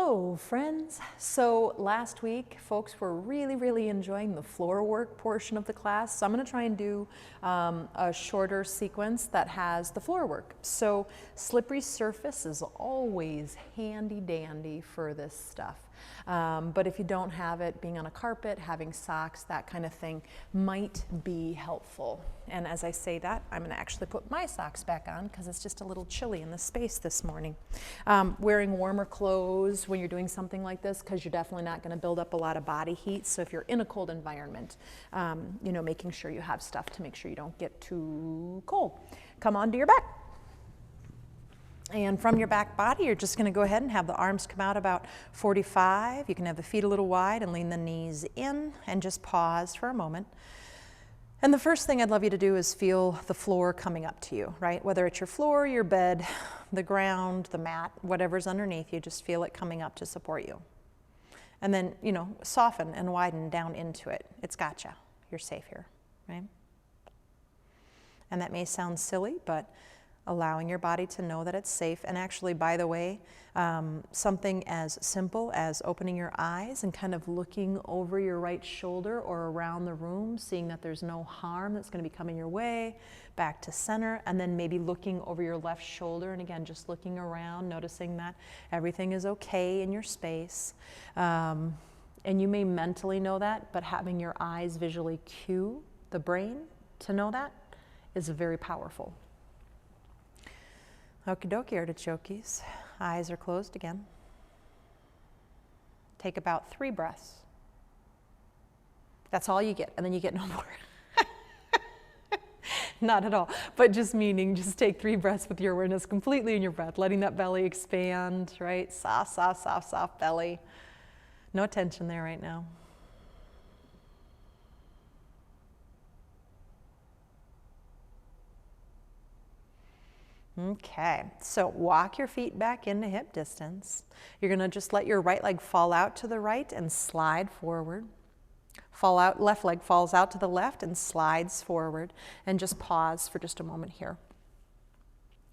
Hello, friends. So last week, folks were really enjoying the floor work portion of the class. So I'm going to try and do a shorter sequence that has the floor work. So slippery surface is always handy dandy for this stuff. But if you don't have it, being on a carpet, having socks, that kind of thing might be helpful. And as I say that, I'm going to actually put my socks back on because it's just a little chilly in the space this morning. Wearing warmer clothes when you're doing something like this, because you're definitely not going to build up a lot of body heat. So if you're in a cold environment, you know, making sure you have stuff to make sure you don't get too cold. Come onto your back. And from your back body, you're just going to go ahead and have the arms come out about 45. You can have the feet a little wide and lean the knees in and just pause for a moment. And the first thing I'd love you to do is feel the floor coming up to you, right? Whether it's your floor, your bed, the ground, the mat, whatever's underneath you, just feel it coming up to support you. And then, you know, soften and widen down into it. It's gotcha. You're safe here, right? And that may sound silly, but allowing your body to know that it's safe. And actually, by the way, something as simple as opening your eyes and kind of looking over your right shoulder or around the room, seeing that there's no harm that's going to be coming your way, back to center, and then maybe looking over your left shoulder, and again, just looking around, noticing that everything is okay in your space. And you may mentally know that, but having your eyes visually cue the brain to know that is very powerful. Okie dokie, artichokes. Eyes are closed again. Take about 3 breaths. That's all you get, and then you get no more. Not at all, but just meaning, just take 3 breaths with your awareness completely in your breath, letting that belly expand, right? Soft, soft, soft, soft belly. No tension there right now. Okay, so walk your feet back into hip distance. You're going to just let your right leg fall out to the right and slide forward. Fall out, left leg falls out to the left and slides forward. And just pause for just a moment here.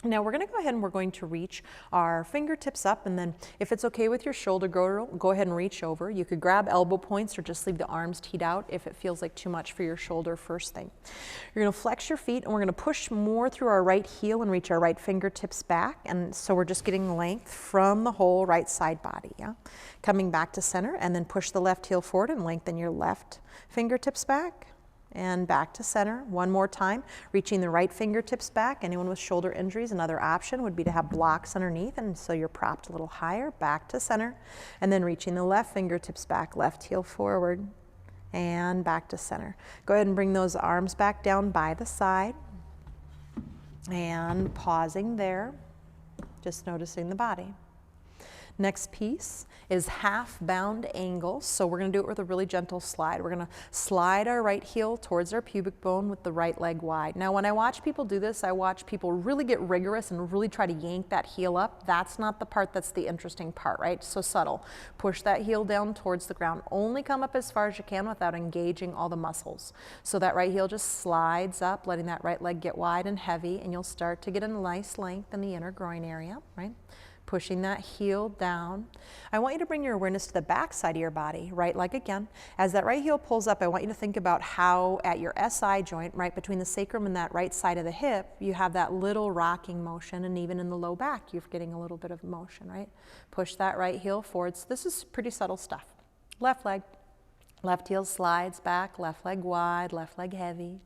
Now we're going to go ahead and we're going to reach our fingertips up, and then if it's okay with your shoulder girdle, go ahead and reach over. You could grab elbow points or just leave the arms teed out if it feels like too much for your shoulder first thing. You're going to flex your feet, and we're going to push more through our right heel and reach our right fingertips back, and so we're just getting length from the whole right side body. Yeah, coming back to center, and then push the left heel forward and lengthen your left fingertips back. And back to center. One more time, reaching the right fingertips back. Anyone with shoulder injuries, another option would be to have blocks underneath, and so you're propped a little higher, back to center. And then reaching the left fingertips back, left heel forward, and back to center. Go ahead and bring those arms back down by the side. And pausing there, just noticing the body. Next piece is half bound angle. So we're going to do it with a really gentle slide. We're going to slide our right heel towards our pubic bone with the right leg wide. Now when I watch people do this, I watch people really get rigorous and really try to yank that heel up. That's not the part that's the interesting part, right? So subtle. Push that heel down towards the ground. Only come up as far as you can without engaging all the muscles. So that right heel just slides up, letting that right leg get wide and heavy, and you'll start to get a nice length in the inner groin area, right? Pushing that heel down. I want you to bring your awareness to the back side of your body, right leg again. As that right heel pulls up, I want you to think about how at your SI joint, right between the sacrum and that right side of the hip, you have that little rocking motion, and even in the low back, you're getting a little bit of motion, right? Push that right heel forward. So this is pretty subtle stuff. Left leg, left heel slides back, left leg wide, left leg heavy.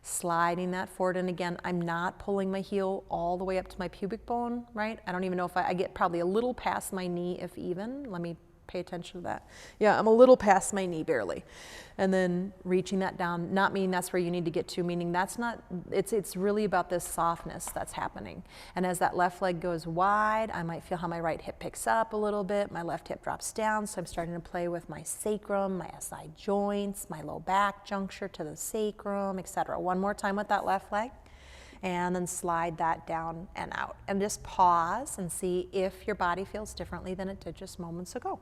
Sliding that forward, and again, I'm not pulling my heel all the way up to my pubic bone, right? I don't even know if I get probably a little past my knee, if even. Let me pay attention to that. Yeah, I'm a little past my knee, barely. And then reaching that down, not meaning that's where you need to get to, meaning that's not, it's really about this softness that's happening. And as that left leg goes wide, I might feel how my right hip picks up a little bit, my left hip drops down, so I'm starting to play with my sacrum, my SI joints, my low back juncture to the sacrum, etc. One more time with that left leg. And then slide that down and out. And just pause and see if your body feels differently than it did just moments ago.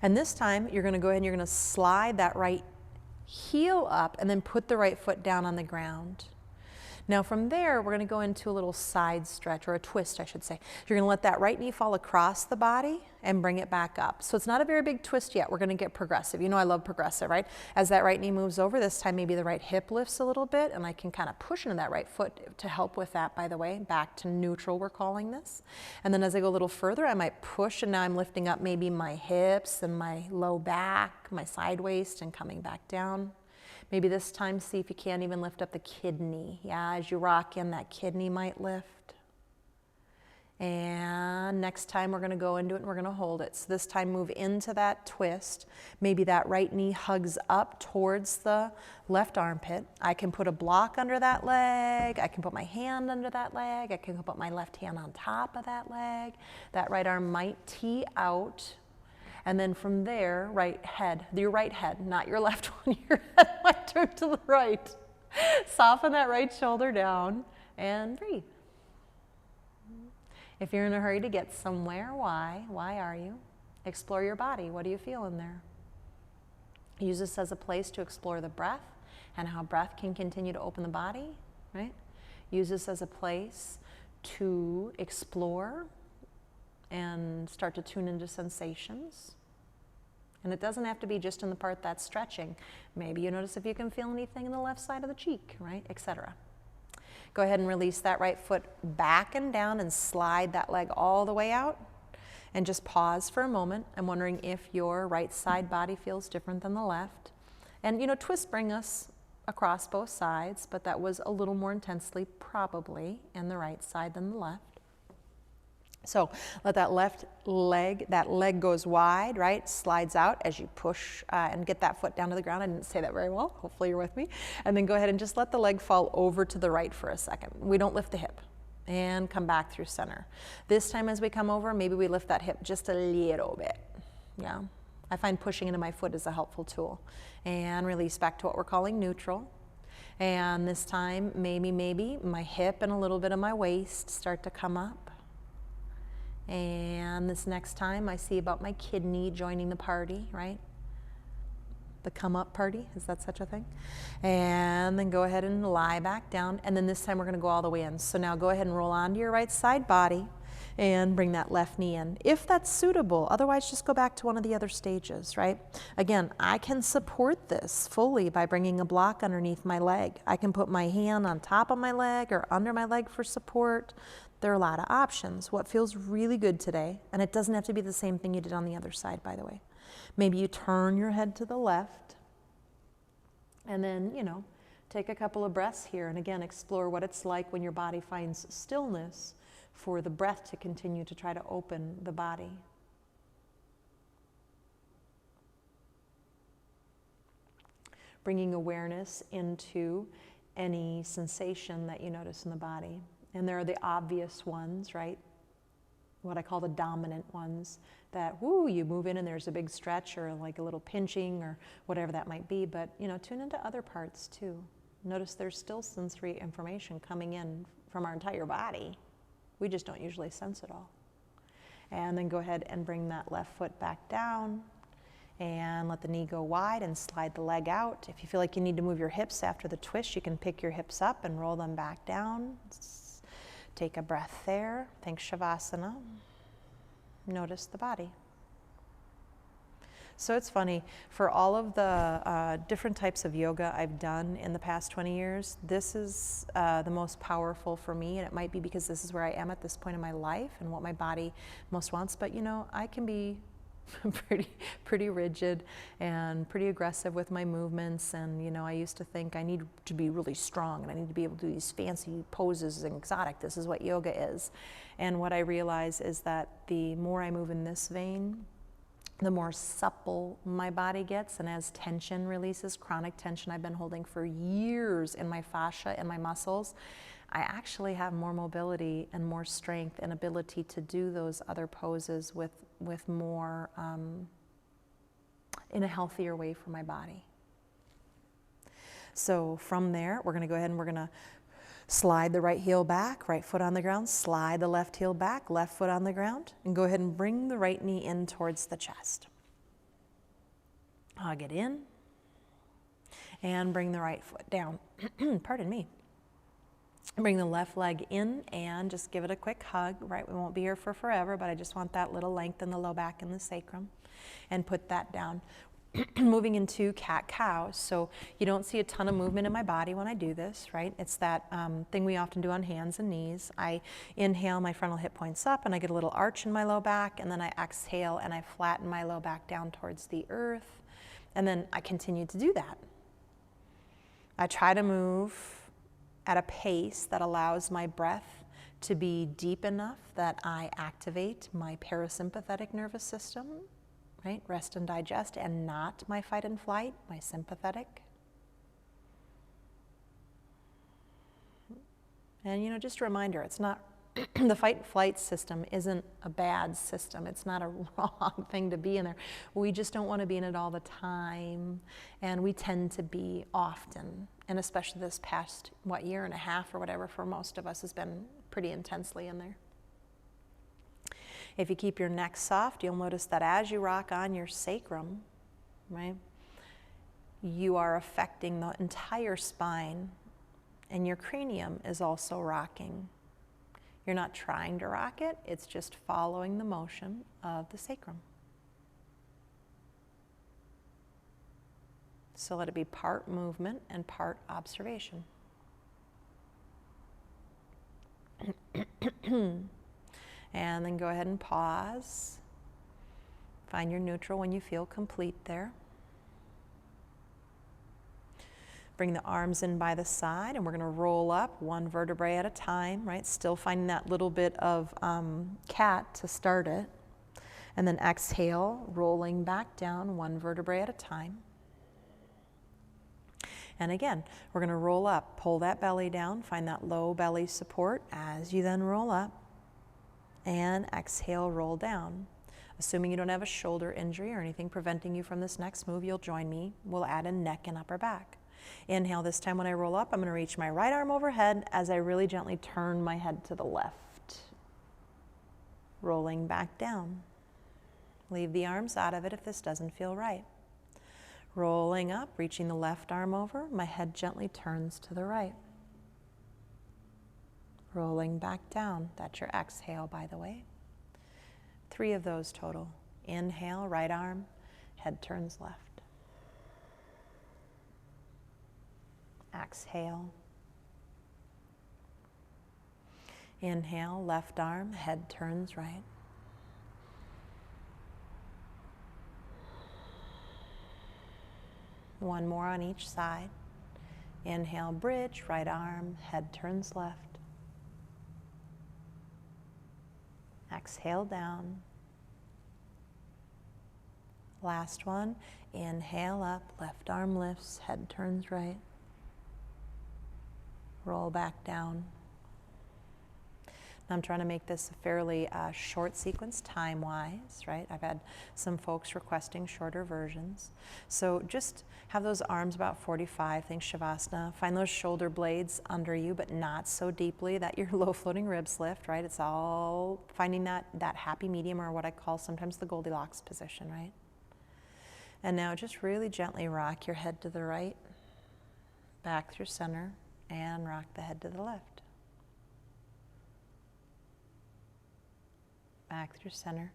And this time, you're going to go ahead and you're going to slide that right heel up and then put the right foot down on the ground. Now from there, we're going to go into a little side stretch, or a twist, I should say. You're going to let that right knee fall across the body and bring it back up. So it's not a very big twist yet. We're going to get progressive. You know I love progressive, right? As that right knee moves over, this time maybe the right hip lifts a little bit, and I can kind of push into that right foot to help with that, by the way. Back to neutral, we're calling this. And then as I go a little further, I might push, and now I'm lifting up maybe my hips and my low back, my side waist, and coming back down. Maybe this time, see if you can't even lift up the kidney. Yeah, as you rock in, that kidney might lift. And next time we're going to go into it and we're going to hold it. So this time move into that twist. Maybe that right knee hugs up towards the left armpit. I can put a block under that leg. I can put my hand under that leg. I can put my left hand on top of that leg. That right arm might tee out. And then from there, your right head, not your left one, your head might turn to the right. Soften that right shoulder down and breathe. If you're in a hurry to get somewhere, why? Why are you? Explore your body. What do you feel in there? Use this as a place to explore the breath and how breath can continue to open the body, right? Use this as a place to explore and start to tune into sensations. And it doesn't have to be just in the part that's stretching. Maybe you notice if you can feel anything in the left side of the cheek, right, etc. Go ahead and release that right foot back and down and slide that leg all the way out. And just pause for a moment. I'm wondering if your right side body feels different than the left. And twists bring us across both sides, but that was a little more intensely probably in the right side than the left. So let that leg goes wide, right? Slides out as you push and get that foot down to the ground. I didn't say that very well. Hopefully you're with me. And then go ahead and just let the leg fall over to the right for a second. We don't lift the hip. And come back through center. This time as we come over, maybe we lift that hip just a little bit. Yeah. I find pushing into my foot is a helpful tool. And release back to what we're calling neutral. And this time, maybe my hip and a little bit of my waist start to come up. And this next time I see about my kidney joining the party, right? The come up party, is that such a thing? And then go ahead and lie back down. And then this time we're going to go all the way in. So now go ahead and roll onto your right side body and bring that left knee in, if that's suitable. Otherwise, just go back to one of the other stages, right? Again, I can support this fully by bringing a block underneath my leg. I can put my hand on top of my leg or under my leg for support. There are a lot of options. What feels really good today, and it doesn't have to be the same thing you did on the other side, by the way. Maybe you turn your head to the left, and then, take a couple of breaths here, and again, explore what it's like when your body finds stillness for the breath to continue to try to open the body. Bringing awareness into any sensation that you notice in the body. And there are the obvious ones, right? What I call the dominant ones that, you move in and there's a big stretch or like a little pinching or whatever that might be. But, tune into other parts too. Notice there's still sensory information coming in from our entire body. We just don't usually sense it all. And then go ahead and bring that left foot back down and let the knee go wide and slide the leg out. If you feel like you need to move your hips after the twist, you can pick your hips up and roll them back down. Take a breath there. Think Shavasana. Notice the body. So it's funny, for all of the different types of yoga I've done in the past 20 years, this is the most powerful for me, and it might be because this is where I am at this point in my life and what my body most wants, but I can be pretty rigid and pretty aggressive with my movements, and I used to think I need to be really strong and I need to be able to do these fancy poses and exotic. This is what yoga is. And what I realize is that the more I move in this vein, the more supple my body gets, and as tension releases, chronic tension I've been holding for years in my fascia and my muscles, I actually have more mobility and more strength and ability to do those other poses with more, in a healthier way for my body. So from there, we're going to go ahead and we're going to slide the right heel back, right foot on the ground, slide the left heel back, left foot on the ground, and go ahead and bring the right knee in towards the chest. Hug it in, and bring the right foot down. Pardon me. Bring the left leg in and just give it a quick hug, right? We won't be here for forever, but I just want that little length in the low back and the sacrum. And put that down. Moving into cat-cow. So you don't see a ton of movement in my body when I do this, right? It's that thing we often do on hands and knees. I inhale, my frontal hip points up, and I get a little arch in my low back, and then I exhale, and I flatten my low back down towards the earth. And then I continue to do that. I try to move at a pace that allows my breath to be deep enough that I activate my parasympathetic nervous system, right? Rest and digest, and not my fight and flight, my sympathetic. And, you know, just a reminder, it's not, the fight and flight system isn't a bad system. It's not a wrong thing to be in there. We just don't want to be in it all the time. And we tend to be often. And especially this past, year and a half or whatever for most of us has been pretty intensely in there. If you keep your neck soft, you'll notice that as you rock on your sacrum, right, you are affecting the entire spine, and your cranium is also rocking. You're not trying to rock it, it's just following the motion of the sacrum. So let it be part movement and part observation. And then go ahead and pause. Find your neutral when you feel complete there. Bring the arms in by the side, and we're going to roll up one vertebrae at a time, right? Still finding that little bit of cat to start it. And then exhale, rolling back down one vertebrae at a time. And again, we're going to roll up, pull that belly down, find that low belly support as you then roll up. And exhale, roll down. Assuming you don't have a shoulder injury or anything preventing you from this next move, you'll join me. We'll add in neck and upper back. Inhale, this time when I roll up, I'm going to reach my right arm overhead as I really gently turn my head to the left. Rolling back down. Leave the arms out of it if this doesn't feel right. Rolling up, reaching the left arm over, my head gently turns to the right. Rolling back down. That's your exhale, by the way. 3 of those total. Inhale, right arm, head turns left. Exhale. Inhale, left arm, head turns right. One more on each side. Inhale, bridge, right arm, head turns left. Exhale down. Last one. Inhale up, left arm lifts, head turns right. Roll back down. I'm trying to make this a fairly short sequence time-wise, right? I've had some folks requesting shorter versions. So just have those arms about 45, think Shavasana. Find those shoulder blades under you, but not so deeply that your low-floating ribs lift, right? It's all finding that happy medium, or what I call sometimes the Goldilocks position, right? And now just really gently rock your head to the right, back through center, and rock the head to the left. Back through center,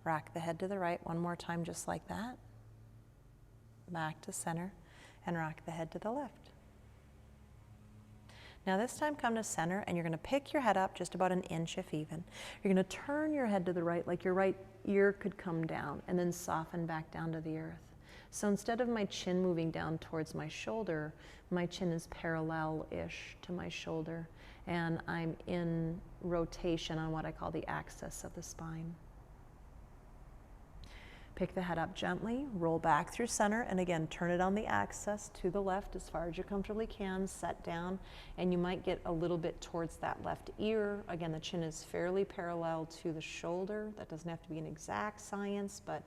rock the head to the right one more time just like that. Back to center, and rock the head to the left. Now this time come to center, and you're going to pick your head up just about an inch if even. You're going to turn your head to the right like your right ear could come down, and then soften back down to the earth. So instead of my chin moving down towards my shoulder, my chin is parallel-ish to my shoulder, and I'm in rotation on what I call the axis of the spine. Pick the head up gently, roll back through center, and again, turn it on the axis to the left as far as you comfortably can, set down, and you might get a little bit towards that left ear. Again, the chin is fairly parallel to the shoulder. That doesn't have to be an exact science, but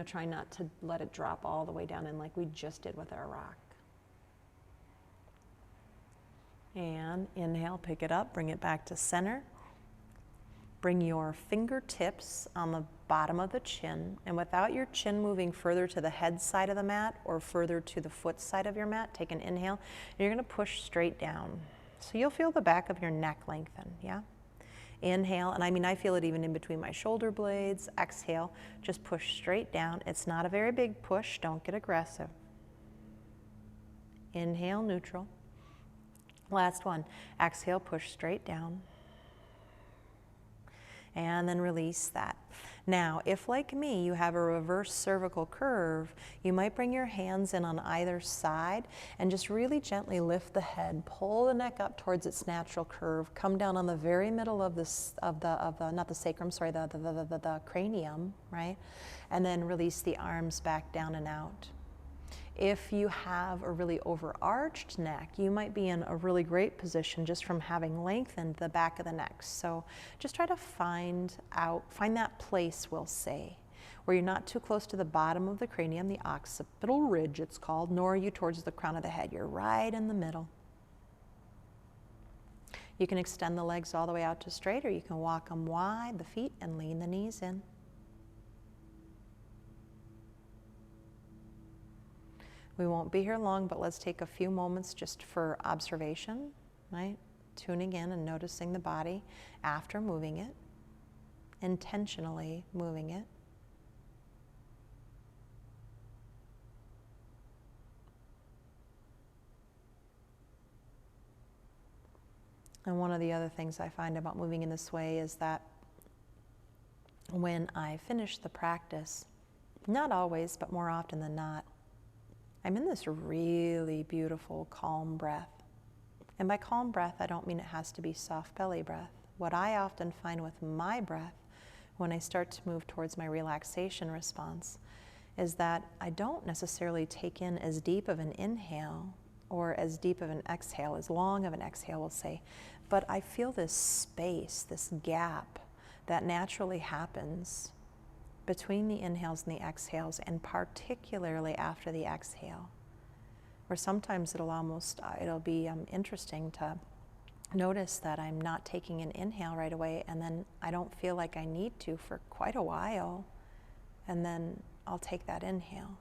try not to let it drop all the way down in like we just did with our rock. And inhale, pick it up, bring it back to center. Bring your fingertips on the bottom of the chin, and without your chin moving further to the head side of the mat or further to the foot side of your mat, take an inhale, and you're going to push straight down. So you'll feel the back of your neck lengthen, yeah? Inhale, and I mean, I feel it even in between my shoulder blades. Exhale, just push straight down. It's not a very big push, don't get aggressive. Inhale, neutral. Last one, exhale, push straight down. And then release that. Now, if like me, you have a reverse cervical curve, you might bring your hands in on either side and just really gently lift the head, pull the neck up towards its natural curve, come down on the very middle of not the sacrum, sorry, the cranium, right? And then release the arms back down and out. If you have a really overarched neck, you might be in a really great position just from having lengthened the back of the neck. So just try to find that place, we'll say, where you're not too close to the bottom of the cranium, the occipital ridge it's called, nor are you towards the crown of the head. You're right in the middle. You can extend the legs all the way out to straight, or you can walk them wide, the feet, and lean the knees in. We won't be here long, but let's take a few moments just for observation, right? Tuning in and noticing the body after moving it, intentionally moving it. And one of the other things I find about moving in this way is that when I finish the practice, not always, but more often than not, I'm in this really beautiful, calm breath. And by calm breath, I don't mean it has to be soft belly breath. What I often find with my breath, when I start to move towards my relaxation response, is that I don't necessarily take in as deep of an inhale or as deep of an exhale, as long of an exhale, we'll say, but I feel this space, this gap that naturally happens between the inhales and the exhales, and particularly after the exhale, where sometimes it'll be interesting to notice that I'm not taking an inhale right away, and then I don't feel like I need to for quite a while, and then I'll take that inhale.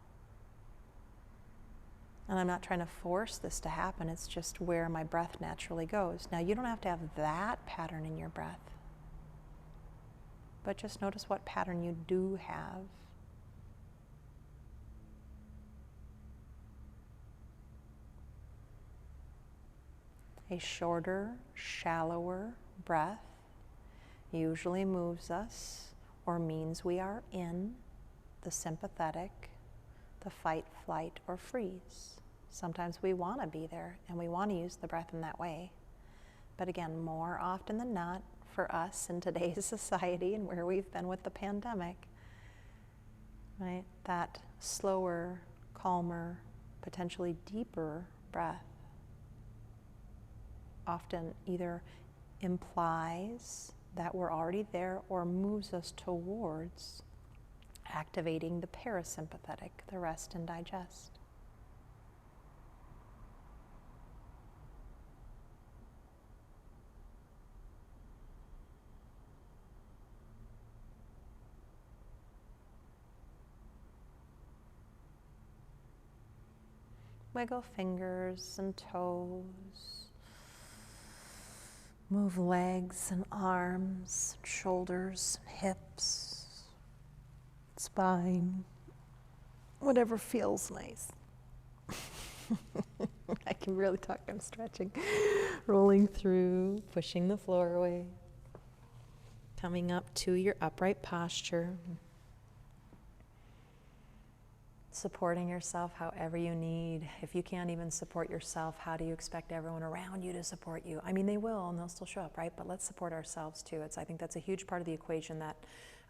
And I'm not trying to force this to happen, it's just where my breath naturally goes. Now, you don't have to have that pattern in your breath, but just notice what pattern you do have. A shorter, shallower breath usually moves us or means we are in the sympathetic, the fight, flight, or freeze. Sometimes we want to be there and we want to use the breath in that way. But again, more often than not, for us in today's society and where we've been with the pandemic, right? That slower, calmer, potentially deeper breath often either implies that we're already there or moves us towards activating the parasympathetic, the rest and digest. Wiggle fingers and toes. Move legs and arms, shoulders, hips, spine, whatever feels nice. I can really talk, I'm stretching. Rolling through, pushing the floor away. Coming up to your upright posture. Supporting yourself however you need. If you can't even support yourself, how do you expect everyone around you to support you? I mean, they will and they'll still show up, right? But let's support ourselves too. I think that's a huge part of the equation that,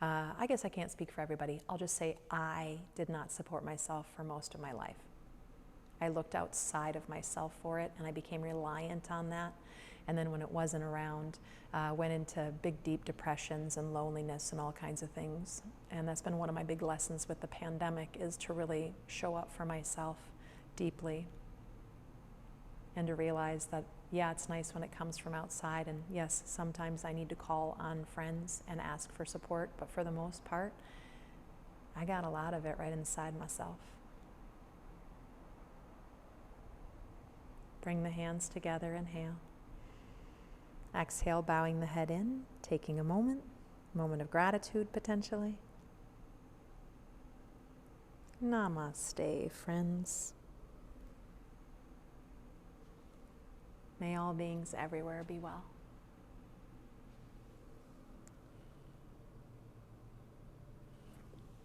I guess I can't speak for everybody. I'll just say I did not support myself for most of my life. I looked outside of myself for it and I became reliant on that. And then when it wasn't around, went into big, deep depressions and loneliness and all kinds of things. And that's been one of my big lessons with the pandemic, is to really show up for myself deeply. And to realize that, yeah, it's nice when it comes from outside. And yes, sometimes I need to call on friends and ask for support. But for the most part, I got a lot of it right inside myself. Bring the hands together, inhale. Exhale, bowing the head in, taking a moment of gratitude potentially. Namaste, friends. May all beings everywhere be well.